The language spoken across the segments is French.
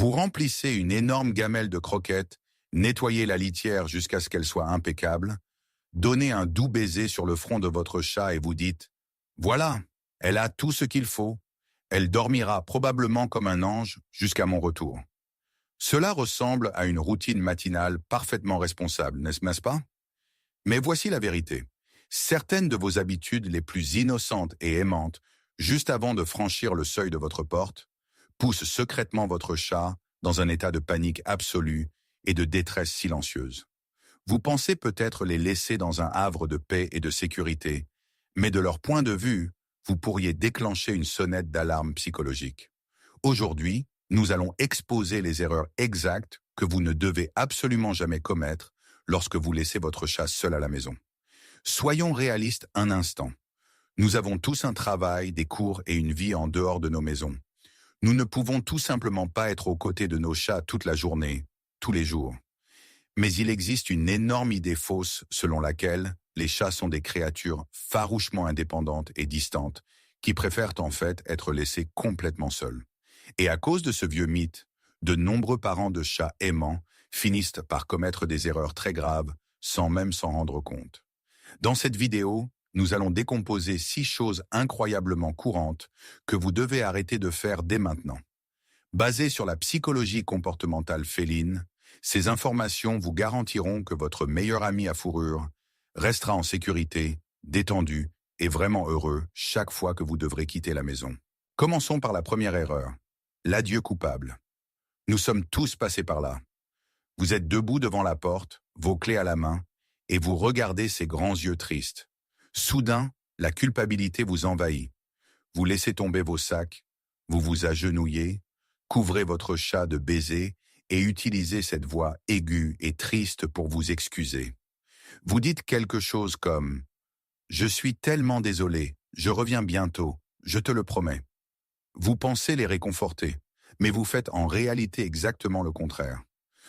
Vous remplissez une énorme gamelle de croquettes, nettoyez la litière jusqu'à ce qu'elle soit impeccable, donnez un doux baiser sur le front de votre chat et vous dites « Voilà, elle a tout ce qu'il faut. Elle dormira probablement comme un ange jusqu'à mon retour. » Cela ressemble à une routine matinale parfaitement responsable, n'est-ce pas? Mais voici la vérité. Certaines de vos habitudes les plus innocentes et aimantes, juste avant de franchir le seuil de votre porte, poussent secrètement votre chat dans un état de panique absolue et de détresse silencieuse. Vous pensez peut-être les laisser dans un havre de paix et de sécurité, mais de leur point de vue, vous pourriez déclencher une sonnette d'alarme psychologique. Aujourd'hui, nous allons exposer les erreurs exactes que vous ne devez absolument jamais commettre lorsque vous laissez votre chat seul à la maison. Soyons réalistes un instant. Nous avons tous un travail, des cours et une vie en dehors de nos maisons. Nous ne pouvons tout simplement pas être aux côtés de nos chats toute la journée, tous les jours. Mais il existe une énorme idée fausse selon laquelle les chats sont des créatures farouchement indépendantes et distantes qui préfèrent en fait être laissés complètement seuls. Et à cause de ce vieux mythe, de nombreux parents de chats aimants finissent par commettre des erreurs très graves sans même s'en rendre compte. Dans cette vidéo, nous allons décomposer 6 choses incroyablement courantes que vous devez arrêter de faire dès maintenant. Basées sur la psychologie comportementale féline, ces informations vous garantiront que votre meilleur ami à fourrure restera en sécurité, détendu et vraiment heureux chaque fois que vous devrez quitter la maison. Commençons par la première erreur, l'adieu coupable. Nous sommes tous passés par là. Vous êtes debout devant la porte, vos clés à la main, et vous regardez ces grands yeux tristes. Soudain, la culpabilité vous envahit. Vous laissez tomber vos sacs, vous vous agenouillez, couvrez votre chat de baisers et utilisez cette voix aiguë et triste pour vous excuser. Vous dites quelque chose comme « Je suis tellement désolé, je reviens bientôt, je te le promets ». Vous pensez les réconforter, mais vous faites en réalité exactement le contraire.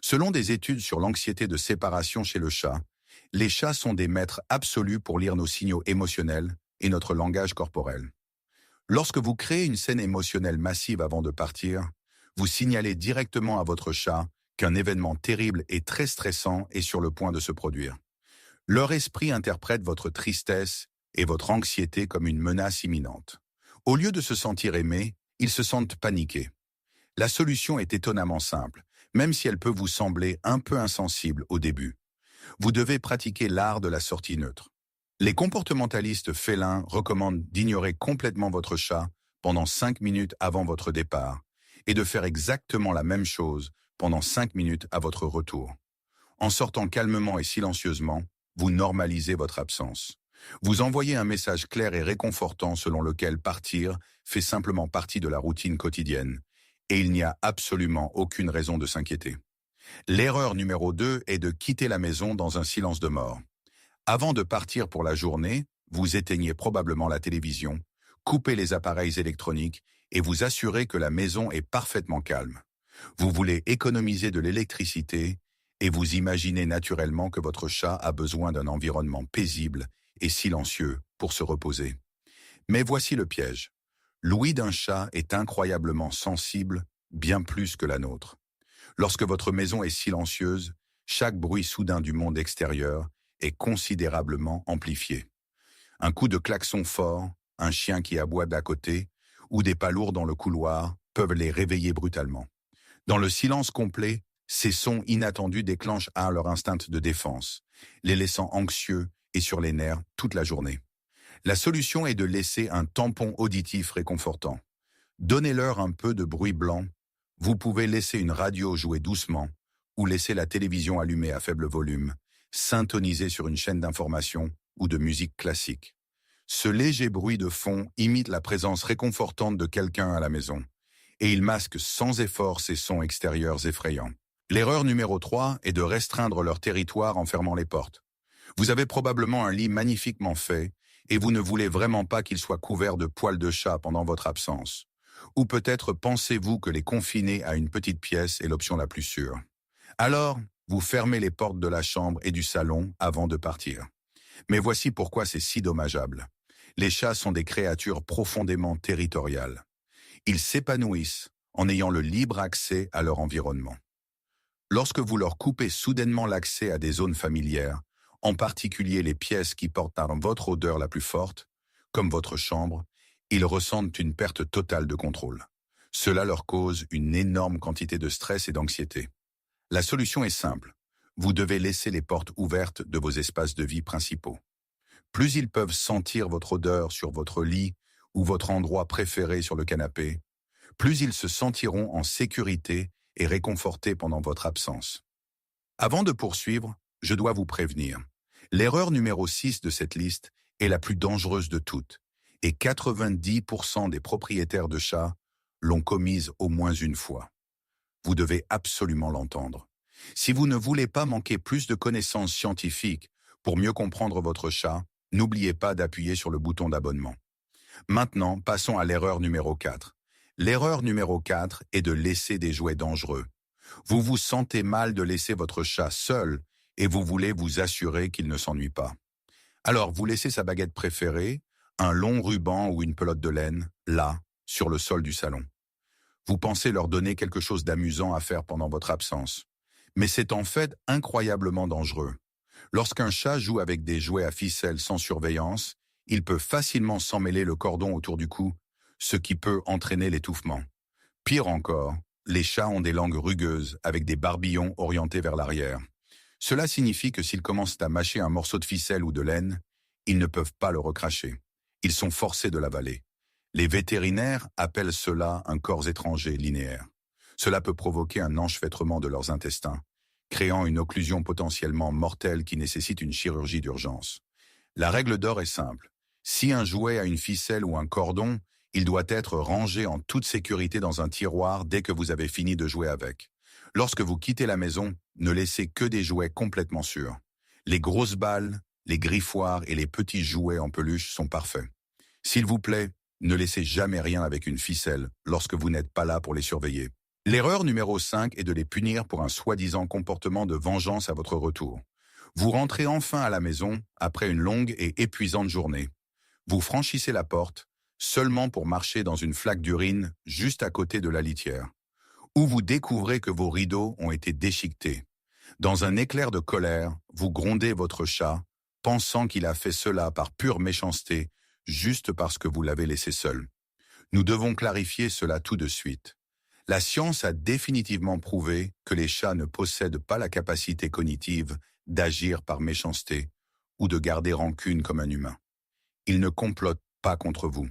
Selon des études sur l'anxiété de séparation chez le chat, les chats sont des maîtres absolus pour lire nos signaux émotionnels et notre langage corporel. Lorsque vous créez une scène émotionnelle massive avant de partir, vous signalez directement à votre chat qu'un événement terrible et très stressant est sur le point de se produire. Leur esprit interprète votre tristesse et votre anxiété comme une menace imminente. Au lieu de se sentir aimés, ils se sentent paniqués. La solution est étonnamment simple, même si elle peut vous sembler un peu insensible au début. Vous devez pratiquer l'art de la sortie neutre. Les comportementalistes félins recommandent d'ignorer complètement votre chat pendant 5 minutes avant votre départ et de faire exactement la même chose pendant 5 minutes à votre retour. En sortant calmement et silencieusement, vous normalisez votre absence. Vous envoyez un message clair et réconfortant selon lequel partir fait simplement partie de la routine quotidienne et il n'y a absolument aucune raison de s'inquiéter. L'erreur numéro 2 est de quitter la maison dans un silence de mort. Avant de partir pour la journée, vous éteignez probablement la télévision, coupez les appareils électroniques et vous assurez que la maison est parfaitement calme. Vous voulez économiser de l'électricité et vous imaginez naturellement que votre chat a besoin d'un environnement paisible et silencieux pour se reposer. Mais voici le piège. L'ouïe d'un chat est incroyablement sensible, bien plus que la nôtre. Lorsque votre maison est silencieuse, chaque bruit soudain du monde extérieur est considérablement amplifié. Un coup de klaxon fort, un chien qui aboie d'à côté, ou des pas lourds dans le couloir peuvent les réveiller brutalement. Dans le silence complet, ces sons inattendus déclenchent leur instinct de défense, les laissant anxieux et sur les nerfs toute la journée. La solution est de laisser un tampon auditif réconfortant. Donnez-leur un peu de bruit blanc. Vous pouvez laisser une radio jouer doucement ou laisser la télévision allumée à faible volume, syntoniser sur une chaîne d'information ou de musique classique. Ce léger bruit de fond imite la présence réconfortante de quelqu'un à la maison, et il masque sans effort ces sons extérieurs effrayants. L'erreur numéro 3 est de restreindre leur territoire en fermant les portes. Vous avez probablement un lit magnifiquement fait, et vous ne voulez vraiment pas qu'il soit couvert de poils de chat pendant votre absence. Ou peut-être pensez-vous que les confiner à une petite pièce est l'option la plus sûre. Alors, vous fermez les portes de la chambre et du salon avant de partir. Mais voici pourquoi c'est si dommageable. Les chats sont des créatures profondément territoriales. Ils s'épanouissent en ayant le libre accès à leur environnement. Lorsque vous leur coupez soudainement l'accès à des zones familières, en particulier les pièces qui portent à votre odeur la plus forte, comme votre chambre, ils ressentent une perte totale de contrôle. Cela leur cause une énorme quantité de stress et d'anxiété. La solution est simple. Vous devez laisser les portes ouvertes de vos espaces de vie principaux. Plus ils peuvent sentir votre odeur sur votre lit ou votre endroit préféré sur le canapé, plus ils se sentiront en sécurité et réconfortés pendant votre absence. Avant de poursuivre, je dois vous prévenir. L'erreur numéro 6 de cette liste est la plus dangereuse de toutes, et 90% des propriétaires de chats l'ont commise au moins une fois. Vous devez absolument l'entendre. Si vous ne voulez pas manquer plus de connaissances scientifiques pour mieux comprendre votre chat, n'oubliez pas d'appuyer sur le bouton d'abonnement. Maintenant, passons à l'erreur numéro 4. L'erreur numéro 4 est de laisser des jouets dangereux. Vous vous sentez mal de laisser votre chat seul et vous voulez vous assurer qu'il ne s'ennuie pas. Alors, vous laissez sa baguette préférée, un long ruban ou une pelote de laine, là, sur le sol du salon. Vous pensez leur donner quelque chose d'amusant à faire pendant votre absence. Mais c'est en fait incroyablement dangereux. Lorsqu'un chat joue avec des jouets à ficelle sans surveillance, il peut facilement s'emmêler le cordon autour du cou, ce qui peut entraîner l'étouffement. Pire encore, les chats ont des langues rugueuses avec des barbillons orientés vers l'arrière. Cela signifie que s'ils commencent à mâcher un morceau de ficelle ou de laine, ils ne peuvent pas le recracher. Ils sont forcés de l'avaler. Les vétérinaires appellent cela un corps étranger linéaire. Cela peut provoquer un enchevêtrement de leurs intestins, créant une occlusion potentiellement mortelle qui nécessite une chirurgie d'urgence. La règle d'or est simple. Si un jouet a une ficelle ou un cordon, il doit être rangé en toute sécurité dans un tiroir dès que vous avez fini de jouer avec. Lorsque vous quittez la maison, ne laissez que des jouets complètement sûrs. Les grosses balles, les griffoirs et les petits jouets en peluche sont parfaits. S'il vous plaît, ne laissez jamais rien avec une ficelle lorsque vous n'êtes pas là pour les surveiller. L'erreur numéro 5 est de les punir pour un soi-disant comportement de vengeance à votre retour. Vous rentrez enfin à la maison après une longue et épuisante journée. Vous franchissez la porte, seulement pour marcher dans une flaque d'urine juste à côté de la litière. Ou vous découvrez que vos rideaux ont été déchiquetés. Dans un éclair de colère, vous grondez votre chat, pensant qu'il a fait cela par pure méchanceté, juste parce que vous l'avez laissé seul. Nous devons clarifier cela tout de suite. La science a définitivement prouvé que les chats ne possèdent pas la capacité cognitive d'agir par méchanceté ou de garder rancune comme un humain. Ils ne complotent pas contre vous.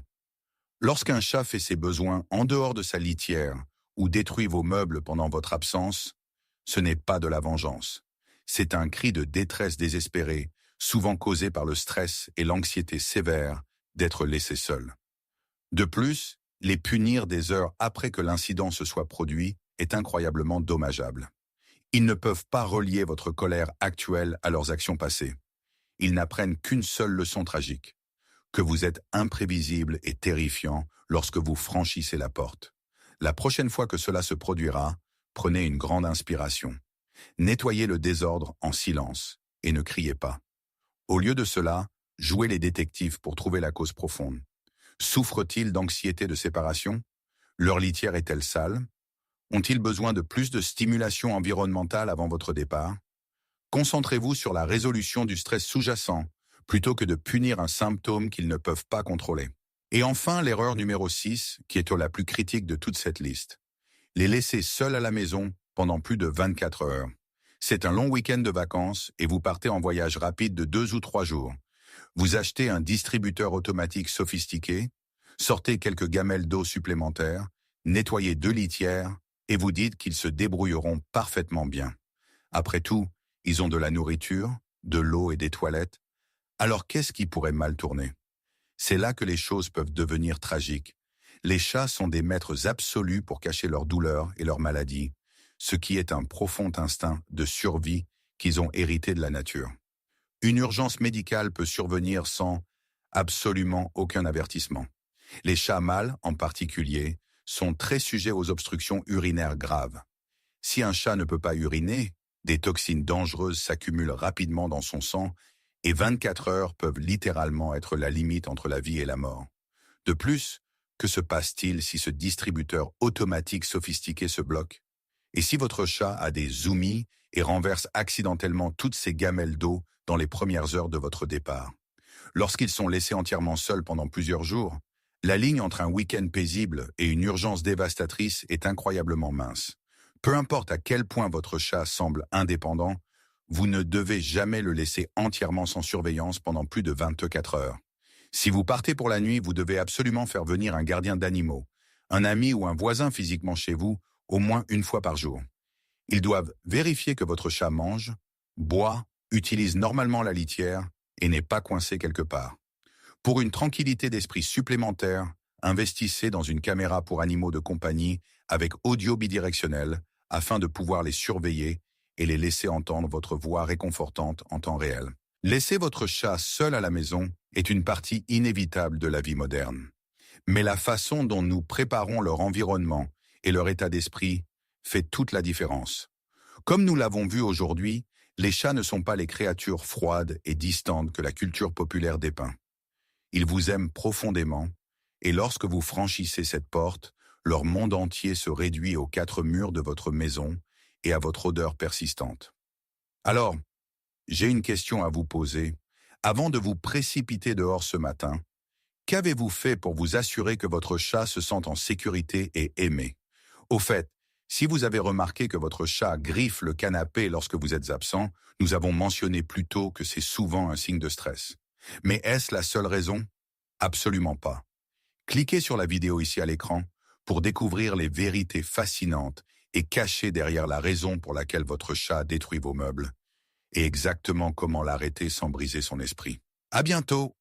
Lorsqu'un chat fait ses besoins en dehors de sa litière ou détruit vos meubles pendant votre absence, ce n'est pas de la vengeance. C'est un cri de détresse désespéré, souvent causé par le stress et l'anxiété sévère d'être laissé seul. De plus, les punir des heures après que l'incident se soit produit est incroyablement dommageable. Ils ne peuvent pas relier votre colère actuelle à leurs actions passées. Ils n'apprennent qu'une seule leçon tragique, que vous êtes imprévisible et terrifiant lorsque vous franchissez la porte. La prochaine fois que cela se produira, prenez une grande inspiration. Nettoyez le désordre en silence et ne criez pas. Au lieu de cela, jouez les détectives pour trouver la cause profonde. Souffrent-ils d'anxiété de séparation? Leur litière est-elle sale? Ont-ils besoin de plus de stimulation environnementale avant votre départ? Concentrez-vous sur la résolution du stress sous-jacent, plutôt que de punir un symptôme qu'ils ne peuvent pas contrôler. Et enfin, l'erreur numéro 6, qui est la plus critique de toute cette liste. Les laisser seuls à la maison pendant plus de 24 heures. C'est un long week-end de vacances et vous partez en voyage rapide de 2 ou 3 jours. Vous achetez un distributeur automatique sophistiqué, sortez quelques gamelles d'eau supplémentaires, nettoyez 2 litières et vous dites qu'ils se débrouilleront parfaitement bien. Après tout, ils ont de la nourriture, de l'eau et des toilettes. Alors qu'est-ce qui pourrait mal tourner? C'est là que les choses peuvent devenir tragiques. Les chats sont des maîtres absolus pour cacher leurs douleurs et leurs maladies, ce qui est un profond instinct de survie qu'ils ont hérité de la nature. Une urgence médicale peut survenir sans absolument aucun avertissement. Les chats mâles, en particulier, sont très sujets aux obstructions urinaires graves. Si un chat ne peut pas uriner, des toxines dangereuses s'accumulent rapidement dans son sang et 24 heures peuvent littéralement être la limite entre la vie et la mort. De plus, Que se passe-t-il si ce distributeur automatique sophistiqué se bloque? Et si votre chat a des zoomies et renverse accidentellement toutes ses gamelles d'eau dans les premières heures de votre départ? Lorsqu'ils sont laissés entièrement seuls pendant plusieurs jours, la ligne entre un week-end paisible et une urgence dévastatrice est incroyablement mince. Peu importe à quel point votre chat semble indépendant, vous ne devez jamais le laisser entièrement sans surveillance pendant plus de 24 heures. Si vous partez pour la nuit, vous devez absolument faire venir un gardien d'animaux, un ami ou un voisin physiquement chez vous, au moins une fois par jour. Ils doivent vérifier que votre chat mange, boit, utilise normalement la litière et n'est pas coincé quelque part. Pour une tranquillité d'esprit supplémentaire, investissez dans une caméra pour animaux de compagnie avec audio bidirectionnel afin de pouvoir les surveiller et les laisser entendre votre voix réconfortante en temps réel. Laisser votre chat seul à la maison est une partie inévitable de la vie moderne. Mais la façon dont nous préparons leur environnement et leur état d'esprit fait toute la différence. Comme nous l'avons vu aujourd'hui, les chats ne sont pas les créatures froides et distantes que la culture populaire dépeint. Ils vous aiment profondément, et lorsque vous franchissez cette porte, leur monde entier se réduit aux 4 murs de votre maison et à votre odeur persistante. Alors, j'ai une question à vous poser. Avant de vous précipiter dehors ce matin, qu'avez-vous fait pour vous assurer que votre chat se sente en sécurité et aimé? Au fait, si vous avez remarqué que votre chat griffe le canapé lorsque vous êtes absent, nous avons mentionné plus tôt que c'est souvent un signe de stress. Mais est-ce la seule raison? Absolument pas. Cliquez sur la vidéo ici à l'écran pour découvrir les vérités fascinantes et cachées derrière la raison pour laquelle votre chat détruit vos meubles et exactement comment l'arrêter sans briser son esprit. À bientôt!